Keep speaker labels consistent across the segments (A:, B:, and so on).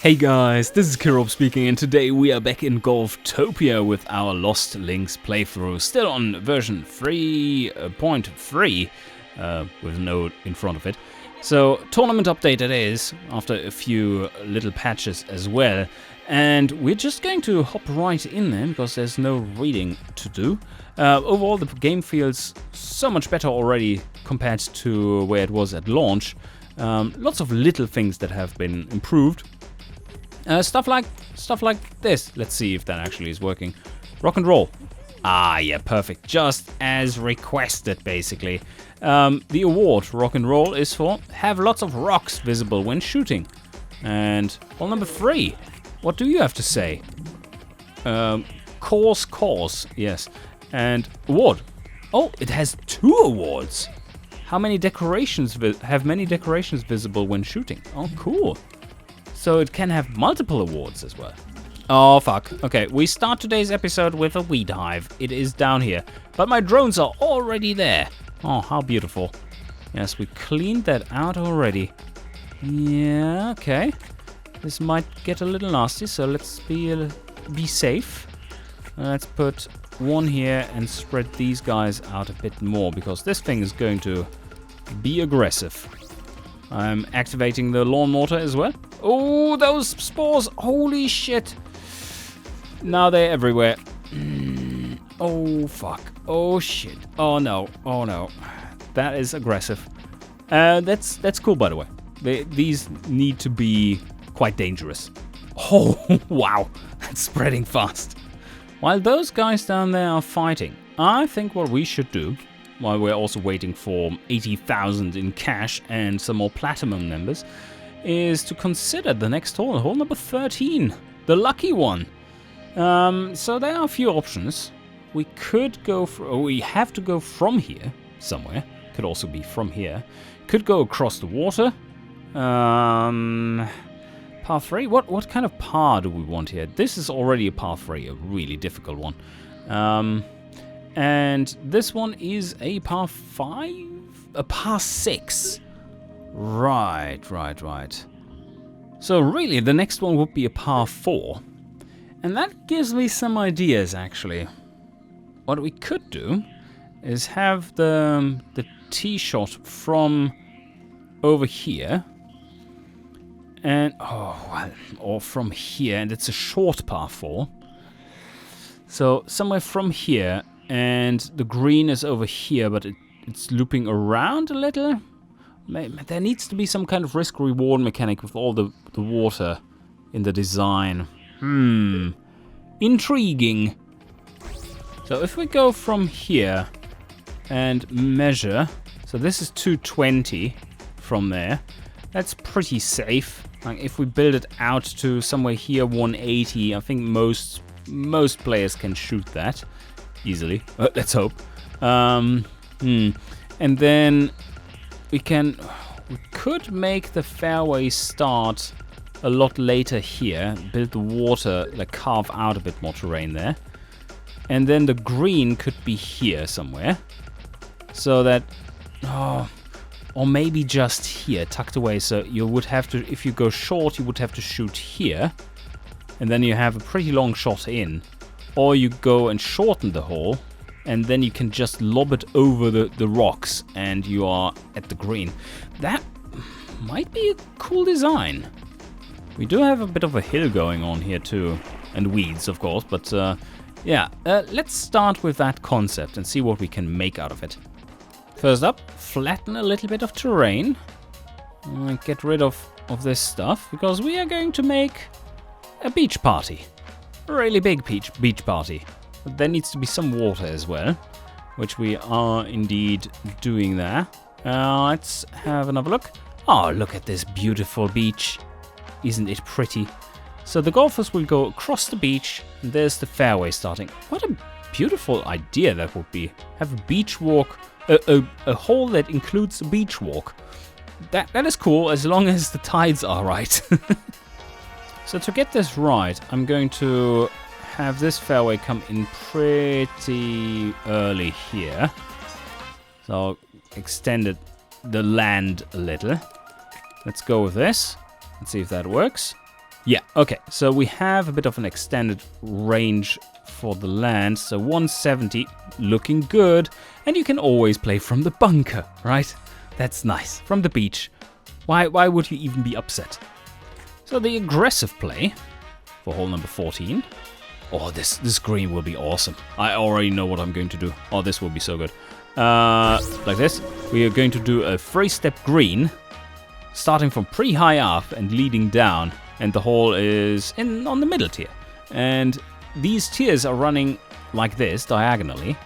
A: Hey guys, this is Kirop speaking, and today we are back in GolfTopia with our Lost Links playthrough, still on version 3.3, with a note in front of it. So, tournament update it is, after a few little patches as well, and we're just going to hop right in there, because there's no reading to do. Overall, the game feels so much better already compared to where it was at launch. Lots of little things that have been improved. Stuff like this. Let's see if that actually is working. Rock and roll. Ah, yeah, perfect. Just as requested, basically. The award, rock and roll, is for have lots of rocks visible when shooting. And hole number 3. What do you have to say? Course, yes. And award. Oh, it has 2 awards. How many decorations have many decorations visible when shooting? Oh, cool. So it can have multiple awards as well. Oh, fuck. Okay, we start today's episode with a weed hive. It is down here. But my drones are already there. Oh, how beautiful. Yes, we cleaned that out already. Yeah, okay. This might get a little nasty, so let's be safe. Let's put 1 here and spread these guys out a bit more, because this thing is going to be aggressive. I'm activating the lawn mortar as well. Oh, those spores! Holy shit! Now they're everywhere. Oh, fuck. Oh, shit. Oh, no. Oh, no. That is aggressive. That's cool, by the way. These need to be quite dangerous. Oh, wow. That's spreading fast. While those guys down there are fighting, I think what we should do, while we're also waiting for 80,000 in cash and some more platinum members, is to consider the next hole, hole number 13, the lucky one. So there are a few options. We could go, we have to go from here somewhere. Could also be from here. Could go across the water. Par 3. What kind of par do we want here? This is already a par 3, a really difficult one. And this one is a par 5? A par 6. Right. So really, the next one would be a par 4. And that gives me some ideas, actually. What we could do is have the tee shot from over here. And, or from here, and it's a short par 4. So somewhere from here, and the green is over here, but it's looping around a little. There needs to be some kind of risk-reward mechanic with all the water in the design. Intriguing. So if we go from here and measure, so this is 220 from there. That's pretty safe. Like if we build it out to somewhere here, 180, I think most players can shoot that easily. Let's hope. And then we could make the fairway start a lot later here. Build the water, like carve out a bit more terrain there. And then the green could be here somewhere. So that, or maybe just here, tucked away. So you would have to, if you go short, you would have to shoot here. And then you have a pretty long shot in. Or you go and shorten the hole, and then you can just lob it over the rocks, and you are at the green. That might be a cool design. We do have a bit of a hill going on here too, and weeds, of course, but yeah. Let's start with that concept and see what we can make out of it. First up, flatten a little bit of terrain. Get rid of this stuff, because we are going to make a beach party. A really big beach party. But there needs to be some water as well, which we are indeed doing there. Let's have another look. Oh, look at this beautiful beach. Isn't it pretty? So the golfers will go across the beach, and there's the fairway starting. What a beautiful idea that would be. Have a beach walk, a hole that includes a beach walk. That is cool, as long as the tides are right. So to get this right, I'm going to have this fairway come in pretty early here. So I'll extend the land a little. Let's go with this. Let's see if that works. Yeah, okay, so we have a bit of an extended range for the land, so 170, looking good, and you can always play from the bunker, right? That's nice, from the beach. Why would you even be upset? So the aggressive play for hole number 14. Oh, this green will be awesome. I already know what I'm going to do. Oh, this will be so good. Like this, we are going to do a 3-step green, starting from pretty high up and leading down. And the hole is on the middle tier. And these tiers are running like this, diagonally.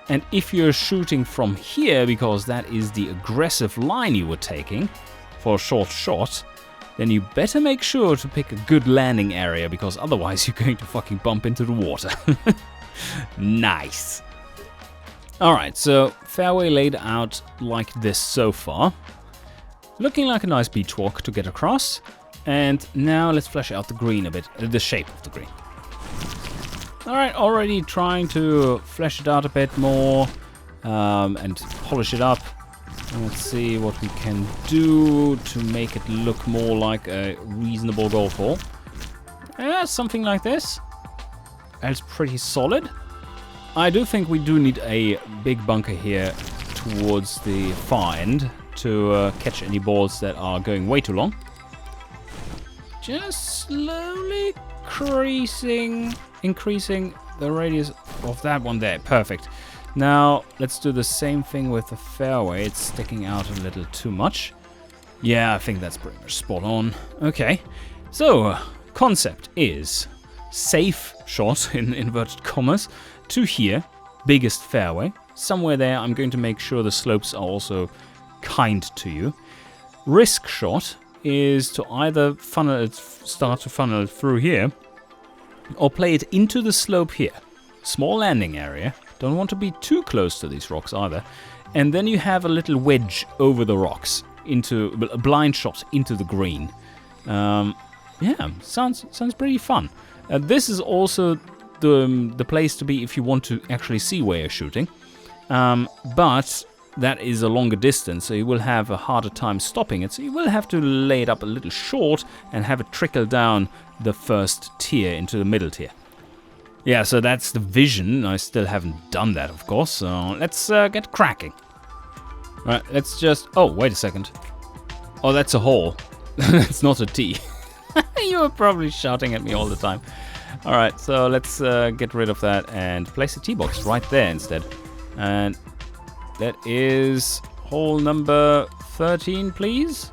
A: And if you're shooting from here, because that is the aggressive line you were taking for a short shot, then you better make sure to pick a good landing area, because otherwise you're going to fucking bump into the water. Nice. Alright, so fairway laid out like this so far. Looking like a nice beach walk to get across. And now let's flesh out the green a bit, the shape of the green. Alright, already trying to flesh it out a bit more and polish it up. Let's see what we can do to make it look more like a reasonable golf hole. Yeah, something like this. That's pretty solid. I do think we do need a big bunker here towards the far end to catch any balls that are going way too long. Just slowly increasing the radius of that one there. Perfect. Now, let's do the same thing with the fairway. It's sticking out a little too much. Yeah, I think that's pretty much spot on. Okay, so concept is safe shot, in inverted commas, to here, biggest fairway. Somewhere there, I'm going to make sure the slopes are also kind to you. Risk shot is to either start to funnel it through here, or play it into the slope here. Small landing area. Don't want to be too close to these rocks either. And then you have a little wedge over the rocks, into a blind shot into the green. Yeah, sounds pretty fun. This is also the place to be if you want to actually see where you're shooting. But that is a longer distance, so you will have a harder time stopping it. So you will have to lay it up a little short and have it trickle down the first tier into the middle tier. Yeah, so that's the vision. I still haven't done that, of course, so let's get cracking. Right, let's just... Oh, wait a second. Oh, that's a hole. That's not a tee. You were probably shouting at me all the time. Alright, so let's get rid of that and place a tee box right there instead. And that is hole number 13, please.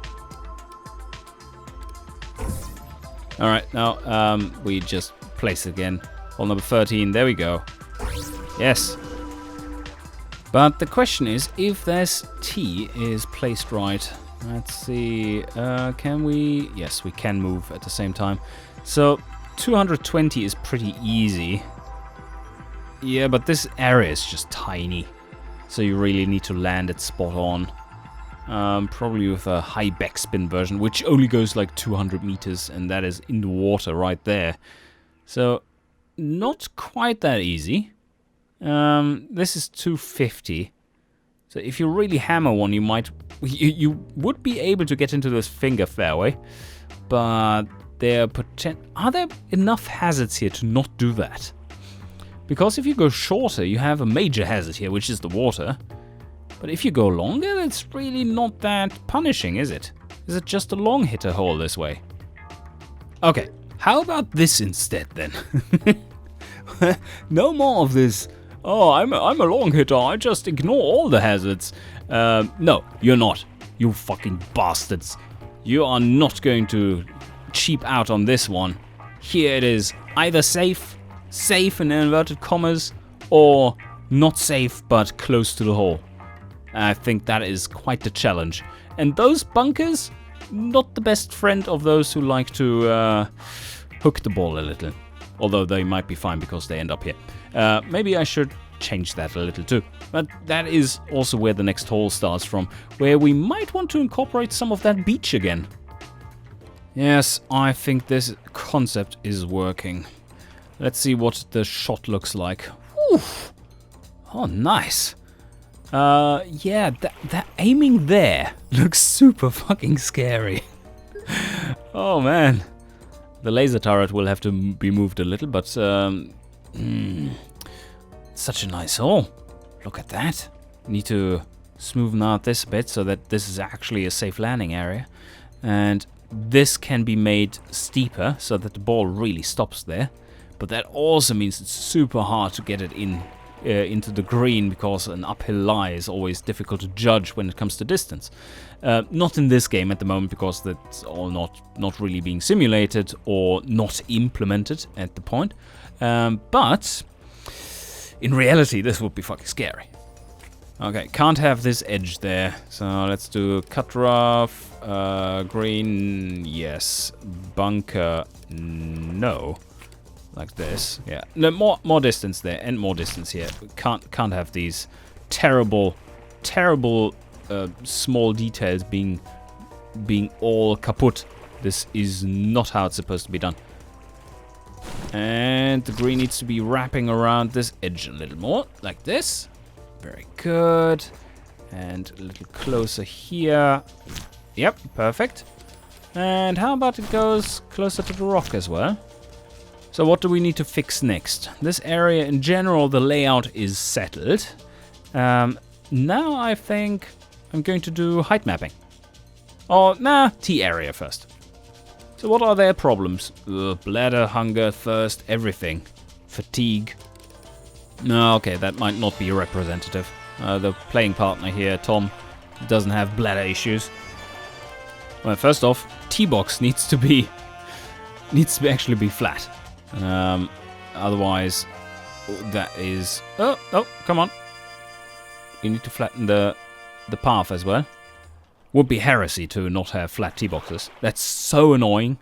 A: Alright, now we just place it again. Hole number 13, there we go. Yes. But the question is, if this tee is placed right, let's see, can we... Yes, we can move at the same time. So 220 is pretty easy. Yeah, but this area is just tiny. So you really need to land it spot on. Probably with a high backspin version, which only goes like 200 meters, and that is in the water right there. So not quite that easy. This is 250. So if you really hammer one, you would be able to get into this finger fairway, but are there enough hazards here to not do that? Because if you go shorter, you have a major hazard here, which is the water. But if you go longer, it's really not that punishing, is it? Is it just a long hitter hole this way? Okay, how about this instead then? No more of this. Oh, I'm a long hitter. I just ignore all the hazards. No, you're not. You fucking bastards. You are not going to cheap out on this one. Here it is. Either safe in inverted commas, or not safe but close to the hole. I think that is quite the challenge. And those bunkers, not the best friend of those who like to hook the ball a little. Although they might be fine because they end up here. Maybe I should change that a little too. But that is also where the next hole starts from, where we might want to incorporate some of that beach again. Yes, I think this concept is working. Let's see what the shot looks like. Oof. Oh, nice. Yeah, that aiming there looks super fucking scary. Oh, man. The laser turret will have to be moved a little, but such a nice hole. Look at that. Need to smoothen out this a bit so that this is actually a safe landing area. And this can be made steeper so that the ball really stops there. But that also means it's super hard to get it into the green, because an uphill lie is always difficult to judge when it comes to distance. Not in this game at the moment, because that's all not really being simulated or not implemented at the point. But in reality, this would be fucking scary. Okay, can't have this edge there, so let's do cut rough, green, yes, bunker, no, like this, yeah, no, more distance there and more distance here. Can't have these terrible small details being all kaput. This is not how it's supposed to be done. And the green needs to be wrapping around this edge a little more, like this. Very good. And a little closer here. Yep, perfect. And how about it goes closer to the rock as well? So what do we need to fix next? This area in general, the layout is settled. Now I think I'm going to do height mapping. Oh, nah, T area first. So what are their problems? Bladder, hunger, thirst, everything. Fatigue. No, okay, that might not be representative. The playing partner here, Tom, doesn't have bladder issues. Well, first off, T-box needs to actually be flat. Otherwise, that is... Oh, come on. You need to flatten the path as well. Would be heresy to not have flat T-boxes. That's so annoying.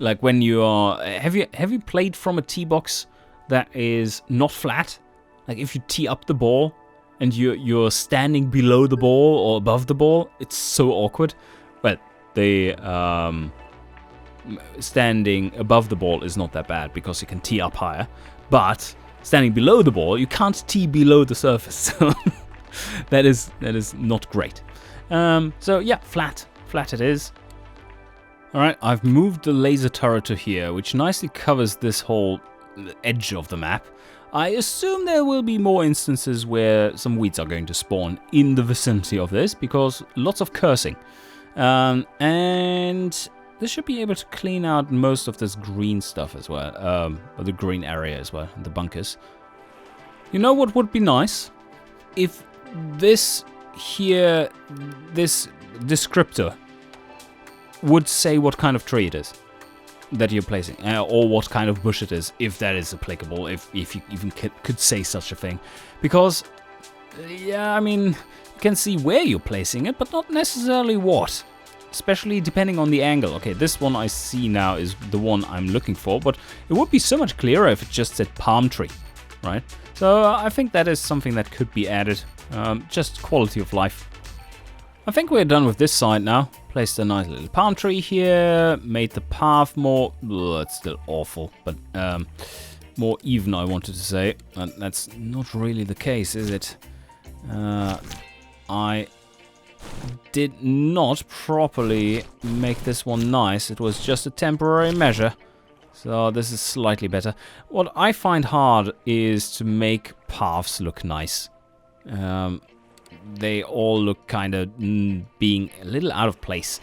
A: Like when you are... Have you played from a T-box that is not flat? Like if you tee up the ball and you're standing below the ball or above the ball, it's so awkward. Well, the standing above the ball is not that bad because you can tee up higher. But standing below the ball, you can't tee below the surface. So that is not great. So yeah, flat it is. Alright, I've moved the laser turret to here, which nicely covers this whole edge of the map. I assume there will be more instances where some weeds are going to spawn in the vicinity of this, because lots of cursing. And this should be able to clean out most of this green stuff as well, or the green area as well, the bunkers. You know what would be nice? If this here, this descriptor would say what kind of tree it is that you're placing, or what kind of bush it is, if that is applicable, if you even could say such a thing. Because, yeah, I mean, you can see where you're placing it, but not necessarily what. Especially depending on the angle. Okay, this one I see now is the one I'm looking for, but it would be so much clearer if it just said palm tree, right? So I think that is something that could be added, just quality of life. I think we're done with this side now. Placed a nice little palm tree here, made the path more, it's still awful, but more even, I wanted to say. And that's not really the case, is it? I did not properly make this one nice. It was just a temporary measure. So this is slightly better. What I find hard is to make paths look nice. They all look kind of being a little out of place.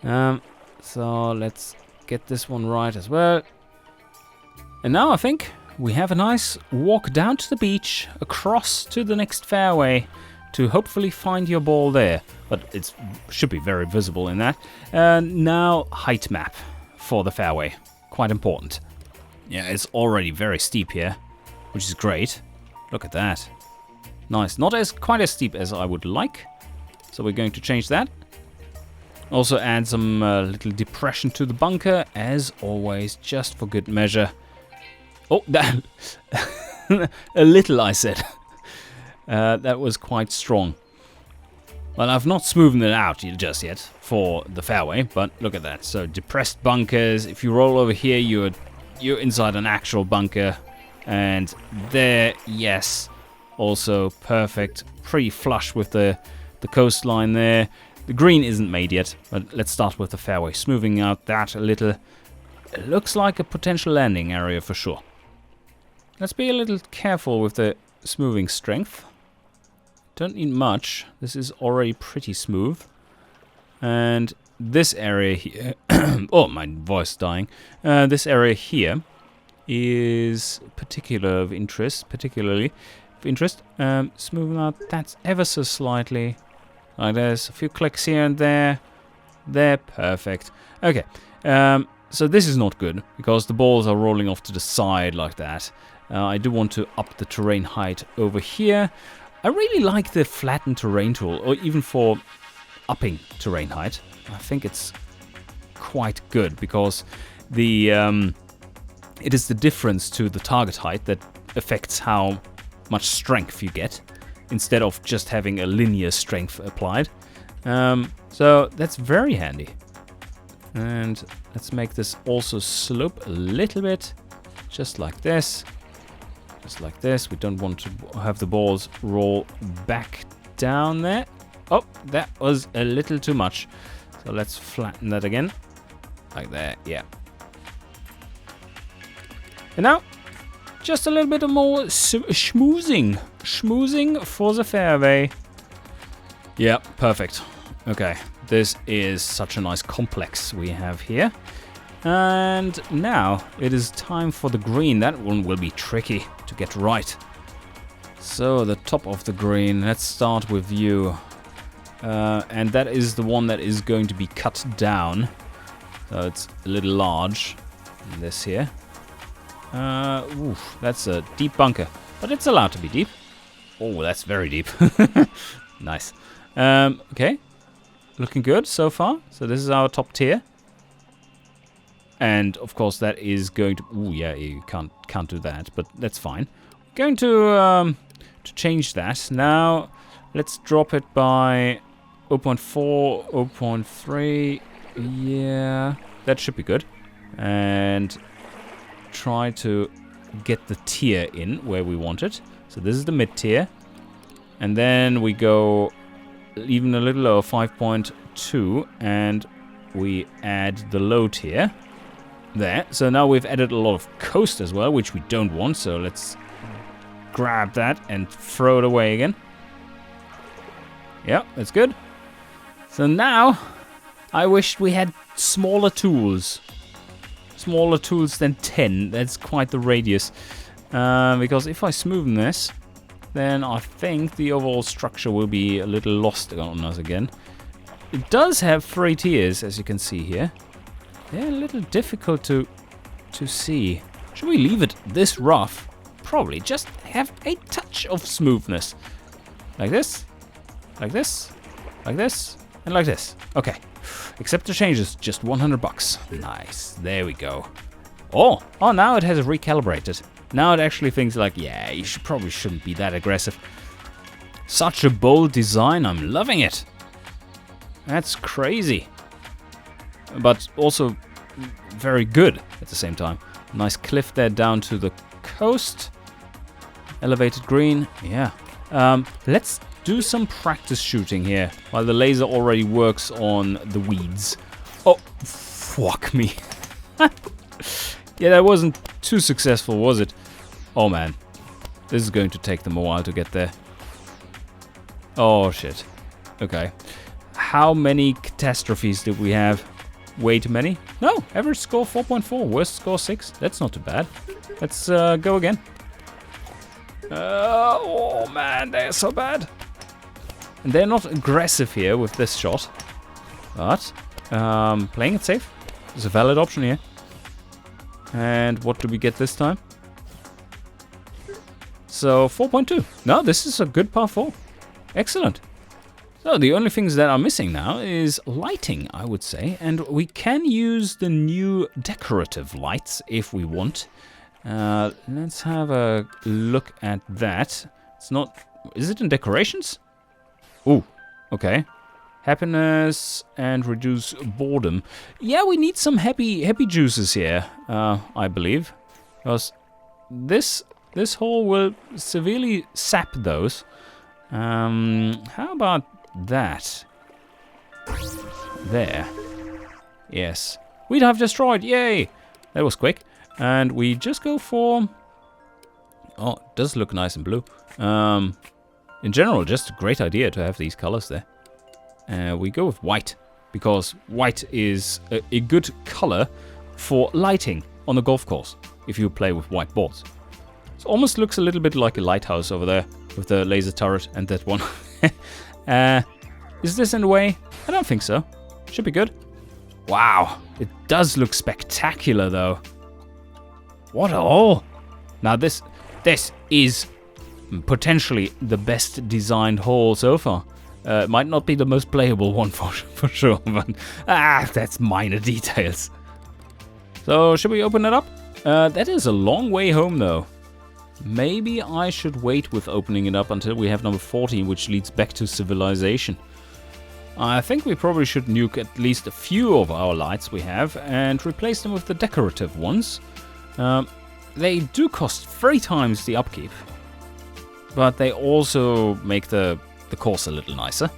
A: So let's get this one right as well. And now I think we have a nice walk down to the beach, across to the next fairway, to hopefully find your ball there. But it should be very visible in that. Now, height map for the fairway. Quite important. Yeah, it's already very steep here, which is great. Look at that. Nice. Not quite as steep as I would like. So we're going to change that. Also add some little depression to the bunker, as always, just for good measure. Oh, that a little, I said. That was quite strong. Well, I've not smoothened it out just yet for the fairway, but look at that. So depressed bunkers. If you roll over here, you're inside an actual bunker, and there, yes, also perfect, pretty flush with the coastline there. The green isn't made yet, but let's start with the fairway, smoothing out that a little. it looks like a potential landing area for sure. Let's be a little careful with the smoothing strength. Don't need much. This is already pretty smooth. And this area here... oh, my voice is dying. This area here is particularly of interest. Smooth out that ever so slightly. Like there's a few clicks here and there. There, perfect. Okay, so this is not good, because the balls are rolling off to the side like that. I do want to up the terrain height over here. I really like the flatten terrain tool, or even for upping terrain height. I think it's quite good, because the it is the difference to the target height that affects how much strength you get, instead of just having a linear strength applied. So that's very handy. And let's make this also slope a little bit, just like this. Just like this. We don't want to have the balls roll back down there. Oh, that was a little too much. So let's flatten that again. Like that, yeah. And now, just a little bit more schmoozing. Schmoozing for the fairway. Yeah, perfect. Okay, this is such a nice complex we have here. And now it is time for the green. That one will be tricky to get right. So the top of the green, let's start with you. And that is the one that is going to be cut down. So it's a little large. This here. Oof, that's a deep bunker. But it's allowed to be deep. Oh, that's very deep. Nice. Okay. Looking good so far. So this is our top tier. And of course that is going to... Ooh, yeah, you can't do that, but that's fine. Going to change that. Now, let's drop it by 0.4, 0.3. Yeah, that should be good. And try to get the tier in where we want it. So this is the mid tier. And then we go even a little lower, 5.2, and we add the low tier. There. So now we've added a lot of coast as well, which we don't want. So let's grab that and throw it away again. Yeah, that's good. So now I wished we had smaller tools. Smaller tools than 10. That's quite the radius. Because if I smoothen this, then I think the overall structure will be a little lost on us again. It does have 3 tiers, as you can see here. They're a little difficult to see. Should we leave it this rough? Probably. Just have a touch of smoothness. Like this. Like this. Like this. And like this. Okay. Accept the changes. Just $100. Nice. There we go. Oh, now it has recalibrated. Now it actually thinks like, yeah, you probably shouldn't be that aggressive. Such a bold design. I'm loving it. That's crazy. But also very good at the same time. Nice cliff there down to the coast. Elevated green. Yeah. Let's do some practice shooting here while the laser already works on the weeds. Oh, fuck me. Yeah, that wasn't too successful, was it? Oh, man. This is going to take them a while to get there. Oh, shit. Okay. How many catastrophes did we have? Way too many? No, average score 4.4, worst score 6. That's not too bad. Let's go again. Oh man, they're so bad. And they're not aggressive here with this shot. But playing it safe is a valid option here. And what do we get this time? So 4.2. No, this is a good par 4. Excellent. So the only things that are missing now is lighting, I would say. And we can use the new decorative lights if we want. Let's have a look at that. It's not... Is it in decorations? Ooh, okay. Happiness and reduce boredom. Yeah, we need some happy juices here, I believe. Because this hole will severely sap those. How about that? There. Yes. We'd have destroyed. Yay! That was quick. And we just go for... Oh, it does look nice and blue. In general, just a great idea to have these colors there. We go with white, because white is a good color for lighting on a golf course, if you play with white boards. It almost looks a little bit like a lighthouse over there, with the laser turret and that one. Is this in the way? I don't think so. Should be good. Wow, it does look spectacular though. What a hole! Now this is potentially the best designed hole so far. It might not be the most playable one for sure, but that's minor details. So should we open it up? That is a long way home though. Maybe I should wait with opening it up until we have number 14, which leads back to civilization. I think we probably should nuke at least a few of our lights we have and replace them with the decorative ones. They do cost 3 times the upkeep, but they also make the course a little nicer.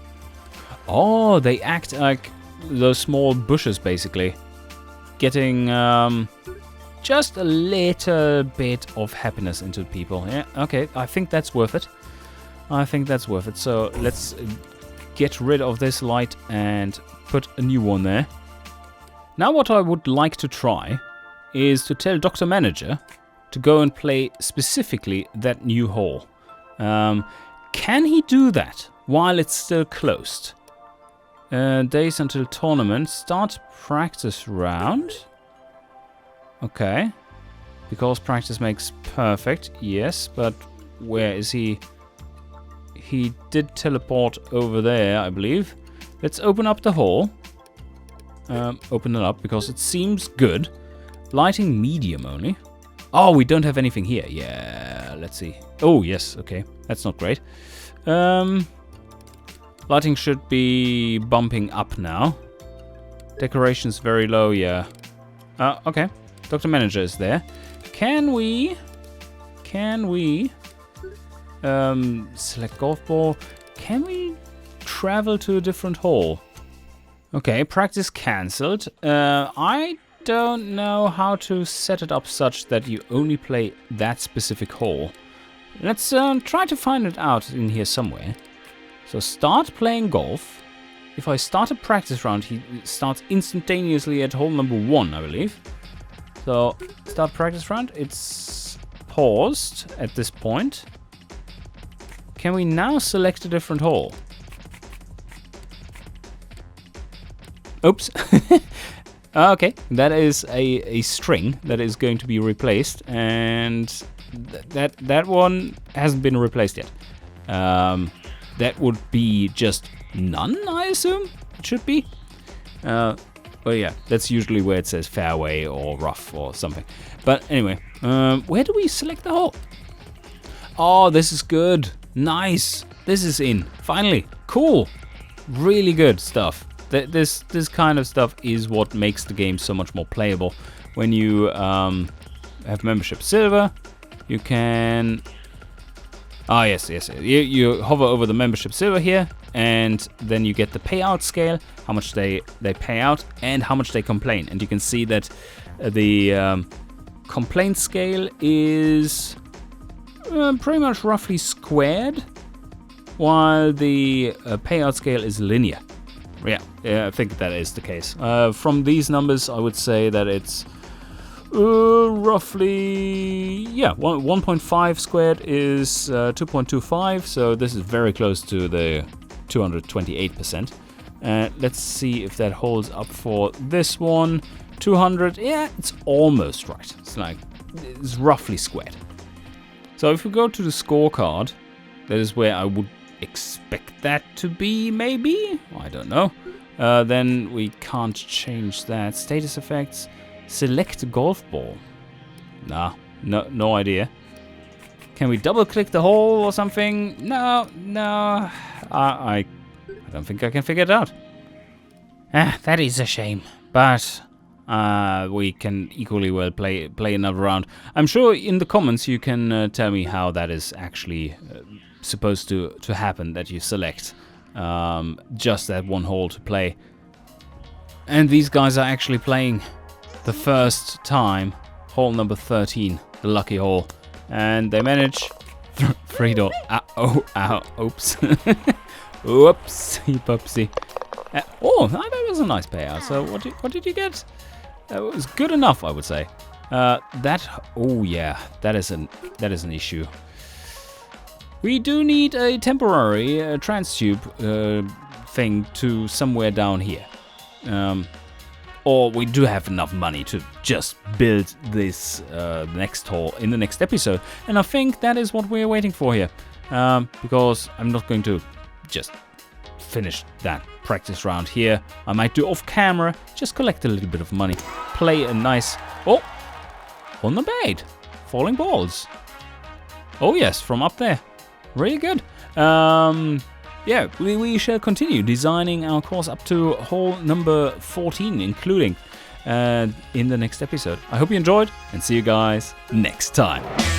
A: Oh, they act like those small bushes basically, getting just a little bit of happiness into people. Yeah, okay, I think that's worth it. So let's get rid of this light and put a new one there. Now what I would like to try is to tell Dr. Manager to go and play specifically that new hole. Can he do that while it's still closed? Days until tournament. Start practice round. Okay. Because practice makes perfect. Yes, but where is he? He did teleport over there, I believe. Let's open up the hole. Open it up because it seems good. Lighting medium only. Oh, we don't have anything here. Yeah, let's see. Oh, yes, okay. That's not great. Lighting should be bumping up now. Decoration's very low, yeah. Okay. Dr. Manager is there. Can we select golf ball? Can we travel to a different hole? Okay, practice cancelled. I don't know how to set it up such that you only play that specific hole. Let's try to find it out in here somewhere. So start playing golf. If I start a practice round, he starts instantaneously at hole number 1, I believe. So start practice round. It's paused at this point. Can we now select a different hole? Oops. Okay, that is a string that is going to be replaced, and that one hasn't been replaced yet. That would be just none, I assume it should be. Well, yeah, that's usually where it says fairway or rough or something. But anyway, where do we select the hole? Oh, this is good. Nice. This is in. Finally. Cool. Really good stuff. This kind of stuff is what makes the game so much more playable. When you have membership silver, you can... Ah, yes. You hover over the membership silver here, and then you get the payout scale, how much they pay out, and how much they complain. And you can see that the complaint scale is pretty much roughly squared, while the payout scale is linear. Yeah, I think that is the case. From these numbers, I would say that it's roughly, yeah, 1.5 squared is 2.25, so this is very close to the 228%. Let's see if that holds up for this one. 200, yeah, it's almost right. It's roughly squared. So if we go to the scorecard, that is where I would expect that to be, maybe? I don't know. Then we can't change that. Status effects. Select golf ball. Nah, no idea. Can we double click the hole or something? No. I don't think I can figure it out. That is a shame. But we can equally well play another round. I'm sure in the comments you can tell me how that is actually supposed to happen, that you select just that one hole to play. And these guys are actually playing. the first time. Hole number 13, the lucky hole. And they manage 3 dollars. Ow, oops. Whoopsie poopsie. Oh, that was a nice payout. So what did you get? It was good enough, I would say. Oh yeah, that is an issue. We do need a temporary trans tube thing to somewhere down here. Or we do have enough money to just build this next hole in the next episode. And I think that is what we're waiting for here. Because I'm not going to just finish that practice round here. I might do off camera, just collect a little bit of money. Play a nice... Oh! On the bait. Falling balls. Oh yes, from up there. Really good. Yeah, we shall continue designing our course up to hole number 14, including in the next episode. I hope you enjoyed, and see you guys next time.